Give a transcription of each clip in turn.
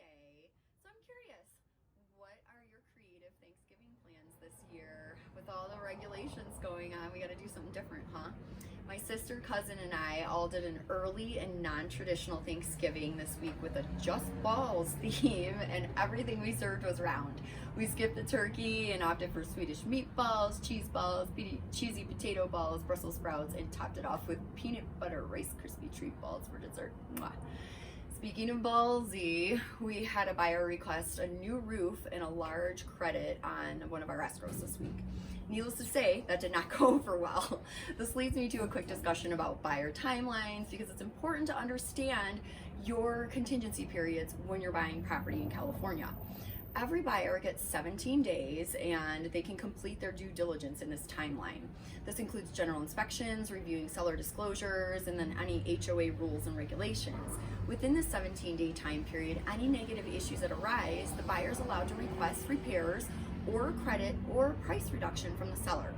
Day. So I'm curious, what are your creative Thanksgiving plans this year? With all the regulations going on, we got to do something different, huh? My sister, cousin, and I all did an early and non-traditional Thanksgiving this week with a Just Balls theme, and everything we served was round. We skipped the turkey and opted for Swedish meatballs, cheese balls, cheesy potato balls, Brussels sprouts, and topped it off with peanut butter Rice Krispie treat balls for dessert. Mwah. Speaking of ballsy, we had a buyer request a new roof and a large credit on one of our escrows this week. Needless to say, that did not go over well. This leads me to a quick discussion about buyer timelines, because it's important to understand your contingency periods when you're buying property in California. Every buyer gets 17 days and they can complete their due diligence in this timeline. This includes general inspections, reviewing seller disclosures, and then any HOA rules and regulations. Within the 17-day time period, any negative issues that arise, the buyer is allowed to request repairs or credit or price reduction from the seller.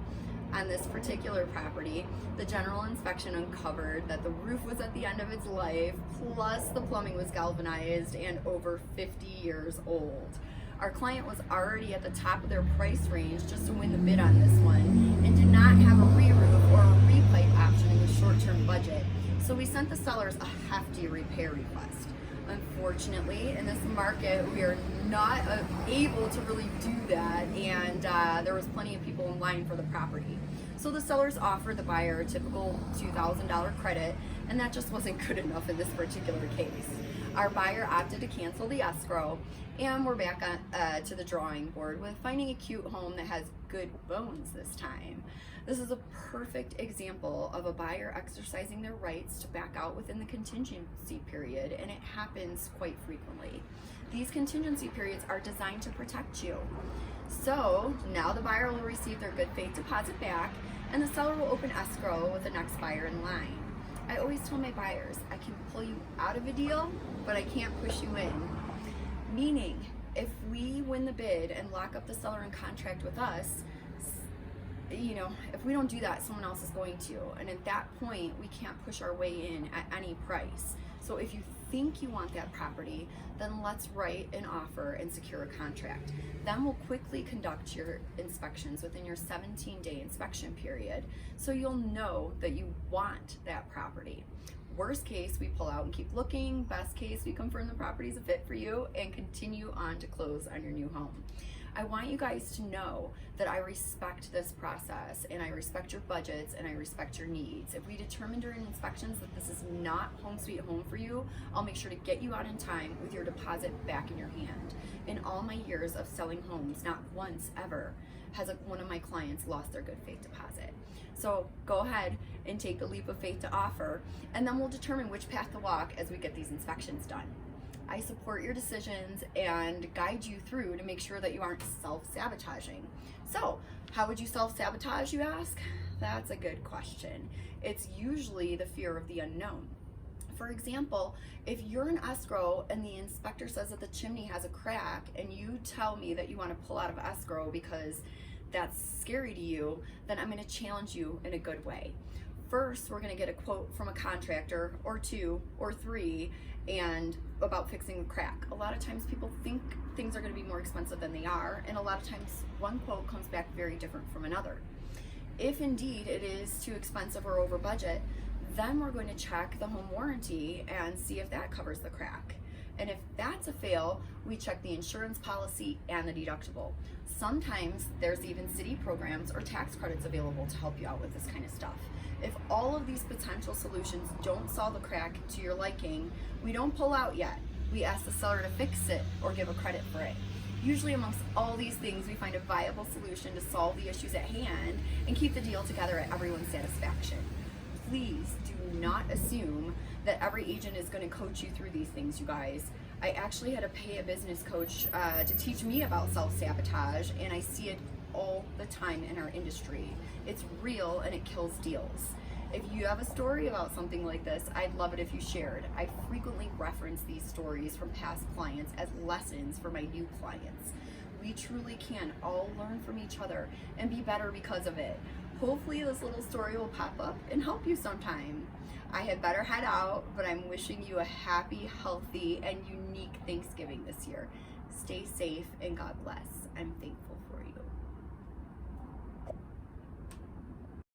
On this particular property, the general inspection uncovered that the roof was at the end of its life, plus the plumbing was galvanized and over 50 years old. Our client was already at the top of their price range just to win the bid on this one and did not have a re-roof or a repipe option in the short-term budget. So we sent the sellers a hefty repair request. Unfortunately, in this market, we are not able to really do that, and there was plenty of people in line for the property. So the sellers offered the buyer a typical $2,000 credit, and that just wasn't good enough in this particular case. Our buyer opted to cancel the escrow, and we're back to the drawing board with finding a cute home that has good bones this time. This is a perfect example of a buyer exercising their rights to back out within the contingency period, and it happens quite frequently. These contingency periods are designed to protect you. So now the buyer will receive their good faith deposit back, and the seller will open escrow with the next buyer in line. I always tell my buyers, I can pull you out of a deal, but I can't push you in. Meaning, if we win the bid and lock up the seller in contract with us, if we don't do that, someone else is going to. And at that point, we can't push our way in at any price. So if you think you want that property, then let's write an offer and secure a contract. Then we'll quickly conduct your inspections within your 17-day inspection period, so you'll know that you want that property. Worst case, we pull out and keep looking. Best case, we confirm the property is a fit for you and continue on to close on your new home. I want you guys to know that I respect this process, and I respect your budgets, and I respect your needs. If we determine during inspections that this is not home sweet home for you, I'll make sure to get you out in time with your deposit back in your hand. In all my years of selling homes, not once ever has one of my clients lost their good faith deposit. So go ahead and take the leap of faith to offer, and then we'll determine which path to walk as we get these inspections done. I support your decisions and guide you through to make sure that you aren't self-sabotaging. So, how would you self-sabotage, you ask? That's a good question. It's usually the fear of the unknown. For example, if you're in escrow and the inspector says that the chimney has a crack and you tell me that you want to pull out of escrow because that's scary to you, then I'm going to challenge you in a good way. First, we're going to get a quote from a contractor or two or three and about fixing the crack. A lot of times people think things are going to be more expensive than they are, and a lot of times one quote comes back very different from another. If indeed it is too expensive or over budget, then we're going to check the home warranty and see if that covers the crack. And if that's a fail, we check the insurance policy and the deductible. Sometimes there's even city programs or tax credits available to help you out with this kind of stuff. If all of these potential solutions don't solve the crack to your liking, we don't pull out yet. We ask the seller to fix it or give a credit for it. Usually amongst all these things, we find a viable solution to solve the issues at hand and keep the deal together at everyone's satisfaction. Please do not assume that every agent is going to coach you through these things, you guys. I actually had to pay a business coach to teach me about self-sabotage, and I see it all the time in our industry. It's real and it kills deals. If you have a story about something like this, I'd love it if you shared. I frequently reference these stories from past clients as lessons for my new clients. We truly can all learn from each other and be better because of it. Hopefully this little story will pop up and help you sometime. I had better head out, but I'm wishing you a happy, healthy, and unique Thanksgiving this year. Stay safe and God bless. I'm thankful for you.